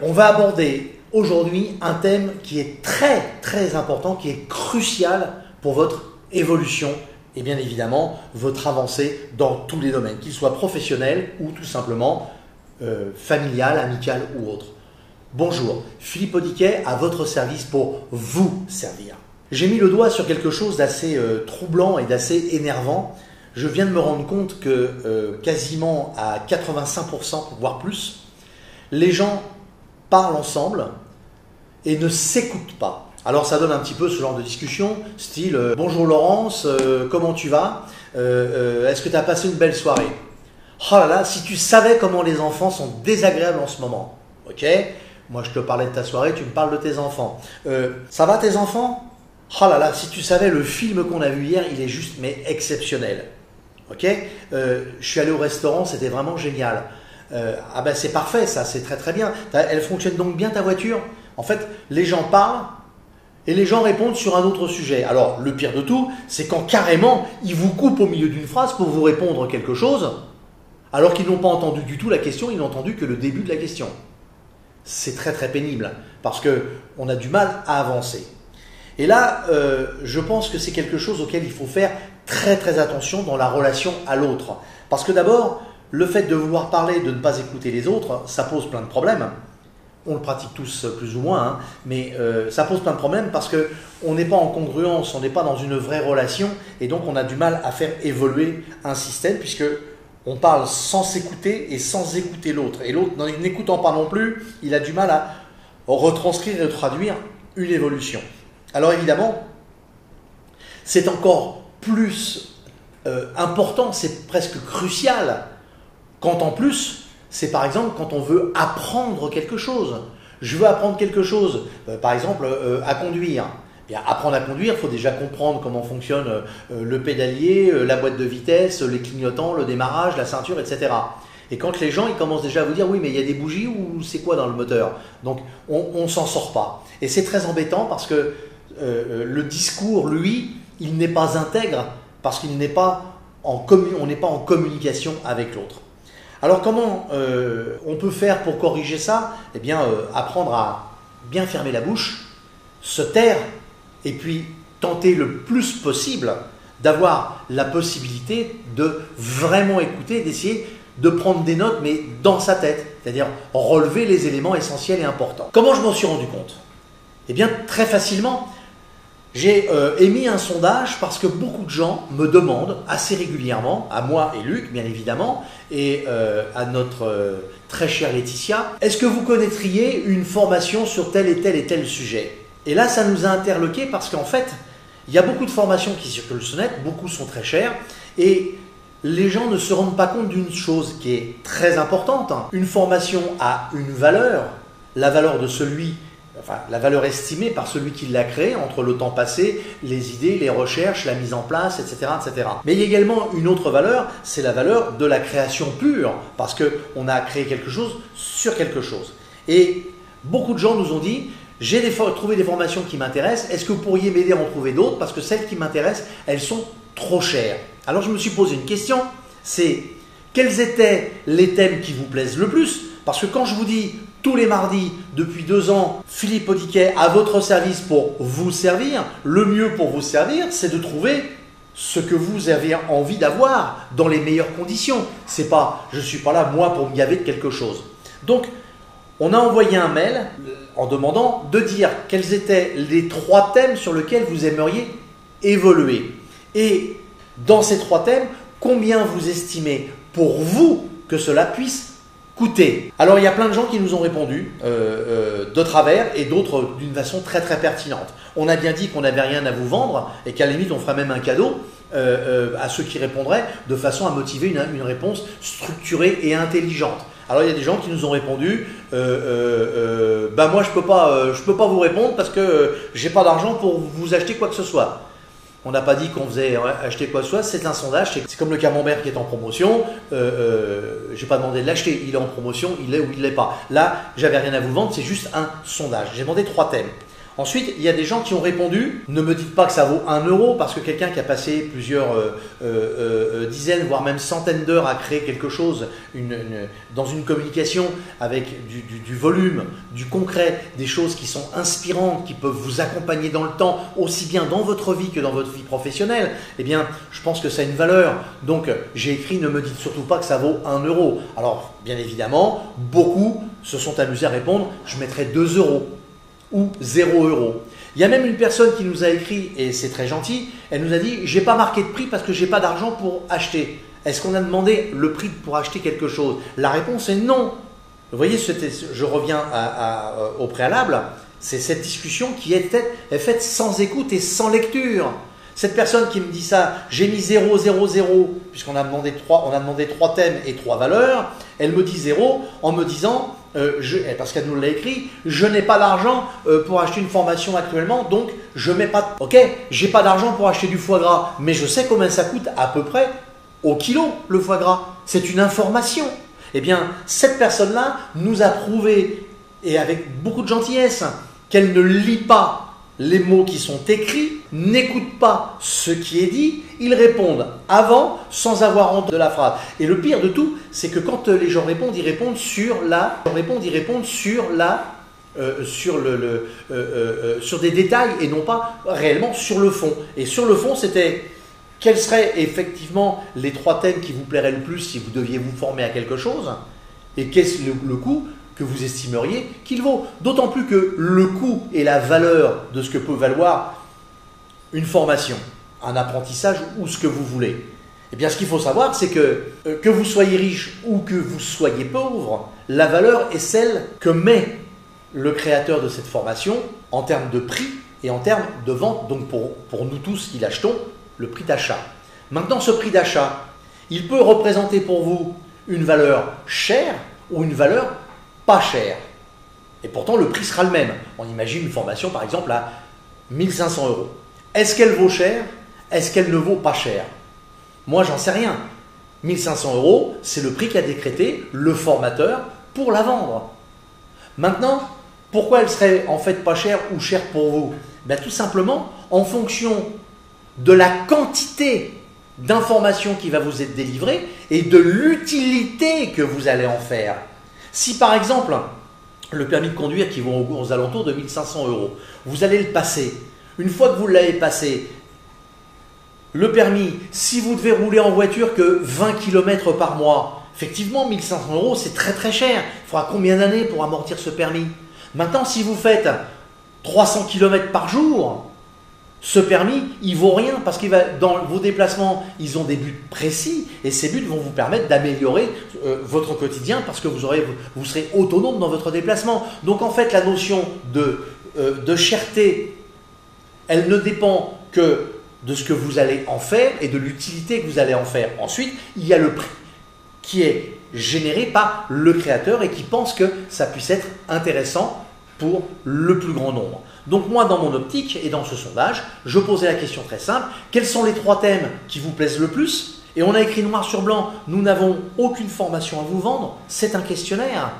On va aborder aujourd'hui un thème qui est très important, qui est crucial pour votre évolution et bien évidemment votre avancée dans tous les domaines, qu'ils soient professionnels ou tout simplement familial, amical ou autre. Bonjour, Philippe Audiquet à votre service pour vous servir. J'ai mis le doigt sur quelque chose d'assez troublant et d'assez énervant. Je viens de me rendre compte que quasiment à 85%, voire plus, les gens parlent ensemble et ne s'écoutent pas. Alors ça donne un petit peu ce genre de discussion, style « Bonjour Laurence, comment tu vas Est-ce que tu as passé une belle soirée ?» Oh là là, si tu savais comment les enfants sont désagréables en ce moment. Ok, moi je te parlais de ta soirée, tu me parles de tes enfants. Ça va tes enfants? Oh là là, si tu savais le film qu'on a vu hier, il est juste mais exceptionnel. Ok, je suis allé au restaurant, c'était vraiment génial. Ah ben c'est parfait ça, c'est très bien. Elle fonctionne donc bien ta voiture? En fait, les gens parlent et les gens répondent sur un autre sujet. Alors le pire de tout, c'est quand carrément ils vous coupent au milieu d'une phrase pour vous répondre quelque chose, alors qu'ils n'ont pas entendu du tout la question, ils n'ont entendu que le début de la question. C'est très pénible parce qu'on a du mal à avancer. Et là, je pense que c'est quelque chose auquel il faut faire très attention dans la relation à l'autre. Parce que d'abord, le fait de vouloir parler, de ne pas écouter les autres, ça pose plein de problèmes. On le pratique tous plus ou moins, hein, mais ça pose plein de problèmes parce qu'on n'est pas en congruence, on n'est pas dans une vraie relation et donc on a du mal à faire évoluer un système puisque on parle sans s'écouter et sans écouter l'autre. Et l'autre, n'écoutant pas non plus, il a du mal à retranscrire et traduire une évolution. Alors évidemment, c'est encore plus important, c'est presque crucial, quand en plus, c'est par exemple quand on veut apprendre quelque chose. Je veux apprendre quelque chose, par exemple à conduire. Bien, apprendre à conduire, il faut déjà comprendre comment fonctionne le pédalier, la boîte de vitesse, les clignotants, le démarrage, la ceinture, etc. Et quand les gens ils commencent déjà à vous dire « oui, mais il y a des bougies ou c'est quoi dans le moteur ?» Donc, on ne s'en sort pas. Et c'est très embêtant parce que le discours, lui, il n'est pas intègre parce qu'on n'est pas en communication avec l'autre. Alors, comment on peut faire pour corriger ça? Eh bien, apprendre à bien fermer la bouche, se taire, et puis tenter le plus possible d'avoir la possibilité de vraiment écouter, d'essayer de prendre des notes, mais dans sa tête, c'est-à-dire relever les éléments essentiels et importants. Comment je m'en suis rendu compte? Eh bien, très facilement, j'ai émis un sondage parce que beaucoup de gens me demandent assez régulièrement, à moi et Luc bien évidemment, et à notre très chère Laetitia, est-ce que vous connaîtriez une formation sur tel et tel sujet? Et là, ça nous a interloqués parce qu'en fait, il y a beaucoup de formations qui circulent sur le net, beaucoup sont très chères, et les gens ne se rendent pas compte d'une chose qui est très importante. Une formation a une valeur, la valeur de la valeur estimée par celui qui l'a créée, entre le temps passé, les idées, les recherches, la mise en place, etc. Mais il y a également une autre valeur, c'est la valeur de la création pure, parce qu'on a créé quelque chose sur quelque chose. Et beaucoup de gens nous ont dit, j'ai trouvé des formations qui m'intéressent, est-ce que vous pourriez m'aider à en trouver d'autres? Parce que celles qui m'intéressent, elles sont trop chères. Alors je me suis posé une question, c'est quels étaient les thèmes qui vous plaisent le plus? Parce que quand je vous dis tous les mardis, depuis 2 ans, Philippe Audiquet à votre service pour vous servir, le mieux pour vous servir, c'est de trouver ce que vous avez envie d'avoir dans les meilleures conditions. C'est pas, je ne suis pas là moi pour me gaver de quelque chose. Donc, on a envoyé un mail en demandant de dire quels étaient les 3 thèmes sur lesquels vous aimeriez évoluer. Et dans ces 3 thèmes, combien vous estimez pour vous que cela puisse coûter? Alors il y a plein de gens qui nous ont répondu de travers et d'autres d'une façon très pertinente. On a bien dit qu'on n'avait rien à vous vendre et qu'à la limite on ferait même un cadeau à ceux qui répondraient de façon à motiver une réponse structurée et intelligente. Alors il y a des gens qui nous ont répondu moi je peux pas vous répondre parce que j'ai pas d'argent pour vous acheter quoi que ce soit. On n'a pas dit qu'on faisait acheter quoi que ce soit, c'est un sondage, c'est comme le camembert qui est en promotion, j'ai pas demandé de l'acheter, il est en promotion, il l'est ou il l'est pas. Là, j'avais rien à vous vendre, c'est juste un sondage. J'ai demandé 3 thèmes. Ensuite, il y a des gens qui ont répondu, ne me dites pas que ça vaut 1 euro, parce que quelqu'un qui a passé plusieurs dizaines, voire même centaines d'heures à créer quelque chose dans une communication avec du volume, du concret, des choses qui sont inspirantes, qui peuvent vous accompagner dans le temps, aussi bien dans votre vie que dans votre vie professionnelle, eh bien, je pense que ça a une valeur. Donc, j'ai écrit, ne me dites surtout pas que ça vaut 1 euro. Alors, bien évidemment, beaucoup se sont amusés à répondre, je mettrai 2 euros. Ou 0 euros. Il y a même une personne qui nous a écrit, et c'est très gentil, elle nous a dit « j'ai pas marqué de prix parce que j'ai pas d'argent pour acheter ». Est-ce qu'on a demandé le prix pour acheter quelque chose? La réponse est non. Vous voyez, je reviens au préalable, c'est cette discussion qui est faite sans écoute et sans lecture. Cette personne qui me dit ça, j'ai mis 0, 0, 0, puisqu'on a demandé 3 thèmes et 3 valeurs, elle me dit 0 en me disant, parce qu'elle nous l'a écrit, je n'ai pas d'argent pour acheter une formation actuellement, donc je mets pas. Ok, j'ai pas d'argent pour acheter du foie gras, mais je sais combien ça coûte à peu près au kilo le foie gras. C'est une information. Eh bien, cette personne-là nous a prouvé, et avec beaucoup de gentillesse, qu'elle ne lit pas les mots qui sont écrits, n'écoutent pas ce qui est dit, ils répondent avant sans avoir honte de la phrase. Et le pire de tout, c'est que quand les gens répondent, ils répondent sur des détails et non pas réellement sur le fond. Et sur le fond, c'était quels seraient effectivement les 3 thèmes qui vous plairaient le plus si vous deviez vous former à quelque chose, et qu'est-ce le coût que vous estimeriez qu'il vaut. D'autant plus que le coût et la valeur de ce que peut valoir une formation, un apprentissage ou ce que vous voulez. Eh bien, ce qu'il faut savoir, c'est que vous soyez riche ou que vous soyez pauvre, la valeur est celle que met le créateur de cette formation en termes de prix et en termes de vente, donc pour nous tous qui l'achetons, le prix d'achat. Maintenant, ce prix d'achat, il peut représenter pour vous une valeur chère ou une valeur pas chère. Et pourtant, le prix sera le même. On imagine une formation, par exemple, à 1500 euros. Est-ce qu'elle vaut cher? Est-ce qu'elle ne vaut pas cher? Moi, j'en sais rien. 1500 euros, c'est le prix qu'a décrété le formateur pour la vendre. Maintenant, pourquoi elle serait en fait pas chère ou chère pour vous? Ben, tout simplement, en fonction de la quantité d'informations qui va vous être délivrée et de l'utilité que vous allez en faire. Si par exemple, le permis de conduire qui vaut aux alentours de 1500 euros, vous allez le passer. Une fois que vous l'avez passé, le permis, si vous devez rouler en voiture que 20 km par mois, effectivement 1500 euros c'est très très cher. Il faudra combien d'années pour amortir ce permis? Maintenant, si vous faites 300 km par jour, ce permis, il vaut rien parce qu'il va dans vos déplacements, ils ont des buts précis et ces buts vont vous permettre d'améliorer votre quotidien parce que vous serez autonome dans votre déplacement. Donc en fait, la notion de cherté, elle ne dépend que de ce que vous allez en faire et de l'utilité que vous allez en faire. Ensuite, il y a le prix qui est généré par le créateur et qui pense que ça puisse être intéressant pour le plus grand nombre. Donc moi, dans mon optique et dans ce sondage, je posais la question très simple, quels sont les 3 thèmes qui vous plaisent le plus? Et on a écrit noir sur blanc, nous n'avons aucune formation à vous vendre, c'est un questionnaire.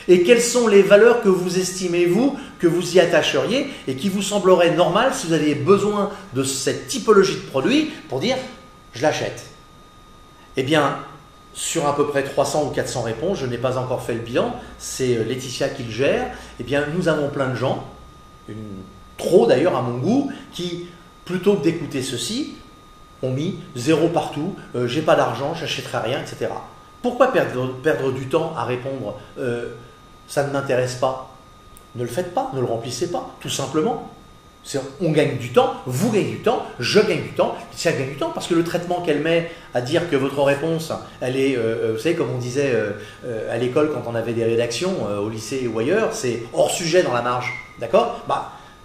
Et quelles sont les valeurs que vous estimez, vous, que vous y attacheriez et qui vous sembleraient normales si vous aviez besoin de cette typologie de produit pour dire « je l'achète ». Eh bien, sur à peu près 300 ou 400 réponses, je n'ai pas encore fait le bilan, c'est Laetitia qui le gère, eh bien nous avons plein de gens, trop d'ailleurs à mon goût, qui plutôt que d'écouter ceci, ont mis 0 partout, j'ai pas d'argent, j'achèterai rien, etc. Pourquoi perdre du temps à répondre ça ne m'intéresse pas? Ne le faites pas, ne le remplissez pas, tout simplement. On gagne du temps, vous gagnez du temps, je gagne du temps, Laetitia gagne du temps, parce que le traitement qu'elle met à dire que votre réponse, elle est, vous savez, comme on disait à l'école quand on avait des rédactions, au lycée ou ailleurs, c'est hors sujet dans la marge, d'accord?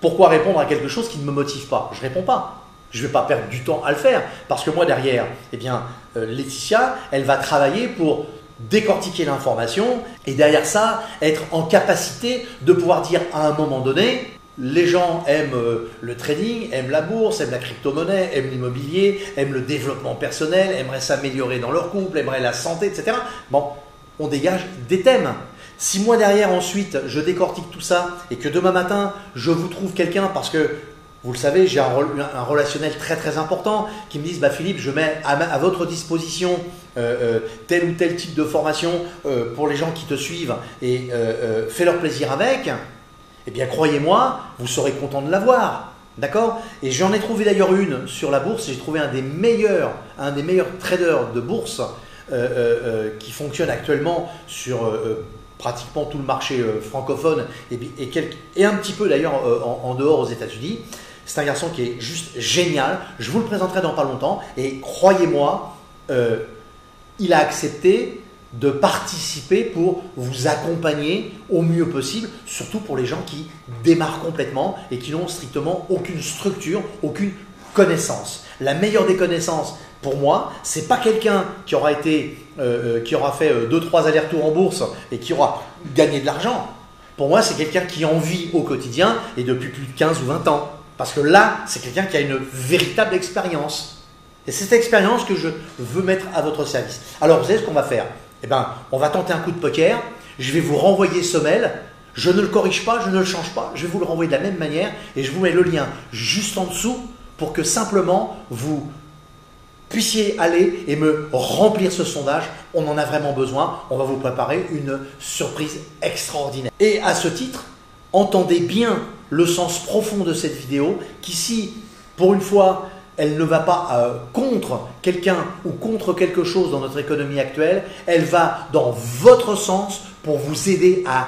Pourquoi répondre à quelque chose qui ne me motive pas? Je ne réponds pas. Je ne vais pas perdre du temps à le faire, parce que moi derrière, eh bien, Laetitia, elle va travailler pour décortiquer l'information et derrière ça, être en capacité de pouvoir dire à un moment donné, les gens aiment le trading, aiment la bourse, aiment la crypto-monnaie, aiment l'immobilier, aiment le développement personnel, aimeraient s'améliorer dans leur couple, aimeraient la santé, etc. Bon, on dégage des thèmes. Si moi derrière ensuite je décortique tout ça et que demain matin je vous trouve quelqu'un parce que vous le savez, j'ai un relationnel très très important qui me disent bah Philippe, je mets à votre disposition tel ou tel type de formation pour les gens qui te suivent et fais-leur plaisir avec, eh bien croyez-moi, vous serez content de l'avoir. D'accord? Et j'en ai trouvé d'ailleurs une sur la bourse. J'ai trouvé un des meilleurs traders de bourse qui fonctionne actuellement sur pratiquement tout le marché francophone et un petit peu d'ailleurs en dehors aux États-Unis. C'est un garçon qui est juste génial. Je vous le présenterai dans pas longtemps. Et croyez-moi, il a accepté de participer pour vous accompagner au mieux possible, surtout pour les gens qui démarrent complètement et qui n'ont strictement aucune structure, aucune connaissance. La meilleure des connaissances, pour moi, c'est pas quelqu'un qui aura fait 2-3 allers-retours en bourse et qui aura gagné de l'argent. Pour moi, c'est quelqu'un qui en vit au quotidien et depuis plus de 15 ou 20 ans. Parce que là, c'est quelqu'un qui a une véritable expérience. Et c'est cette expérience que je veux mettre à votre service. Alors, vous savez ce qu'on va faire? Eh bien, on va tenter un coup de poker. Je vais vous renvoyer ce mail. Je ne le corrige pas, je ne le change pas. Je vais vous le renvoyer de la même manière et je vous mets le lien juste en dessous pour que simplement vous puissiez aller et me remplir ce sondage. On en a vraiment besoin. On va vous préparer une surprise extraordinaire. Et à ce titre, entendez bien le sens profond de cette vidéo qui, si pour une fois, elle ne va pas contre quelqu'un ou contre quelque chose dans notre économie actuelle, elle va dans votre sens pour vous aider à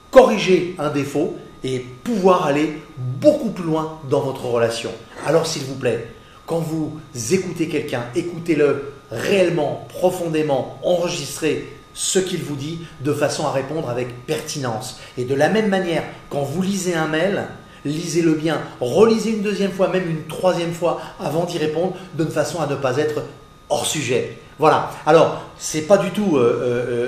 corriger un défaut et pouvoir aller beaucoup plus loin dans votre relation. Alors s'il vous plaît, quand vous écoutez quelqu'un, écoutez-le réellement, profondément, enregistrez ce qu'il vous dit de façon à répondre avec pertinence. Et de la même manière, quand vous lisez un mail, lisez-le bien, relisez une deuxième fois, même une troisième fois avant d'y répondre, de façon à ne pas être hors sujet. Voilà. Alors, ce n'est pas du tout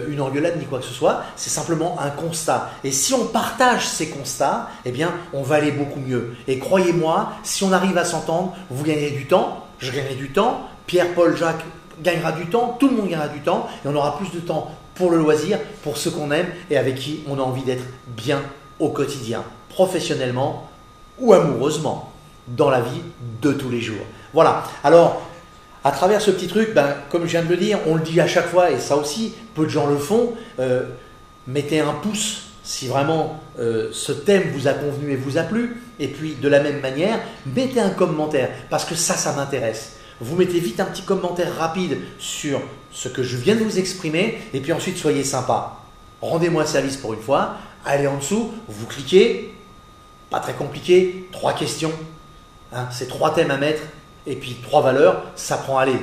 une engueulade ni quoi que ce soit, c'est simplement un constat. Et si on partage ces constats, eh bien, on va aller beaucoup mieux. Et croyez-moi, si on arrive à s'entendre, vous gagnerez du temps, je gagnerai du temps, Pierre, Paul, Jacques gagnera du temps, tout le monde gagnera du temps, et on aura plus de temps pour le loisir, pour ceux qu'on aime et avec qui on a envie d'être bien au quotidien, professionnellement ou amoureusement, dans la vie de tous les jours. Voilà. Alors, à travers ce petit truc, comme je viens de le dire, on le dit à chaque fois, et ça aussi, peu de gens le font, mettez un pouce si vraiment ce thème vous a convenu et vous a plu, et puis de la même manière, mettez un commentaire, parce que ça m'intéresse. Vous mettez vite un petit commentaire rapide sur ce que je viens de vous exprimer, et puis ensuite soyez sympa. Rendez-moi service pour une fois, allez en dessous, vous cliquez, pas très compliqué, 3 questions, c'est 3 thèmes à mettre, et puis 3 valeurs, ça prend, allez,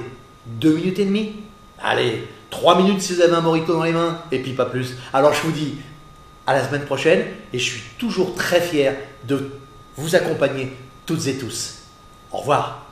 2 minutes et demie, allez, 3 minutes si vous avez un mojito dans les mains, et puis pas plus. Alors je vous dis à la semaine prochaine, et je suis toujours très fier de vous accompagner toutes et tous. Au revoir.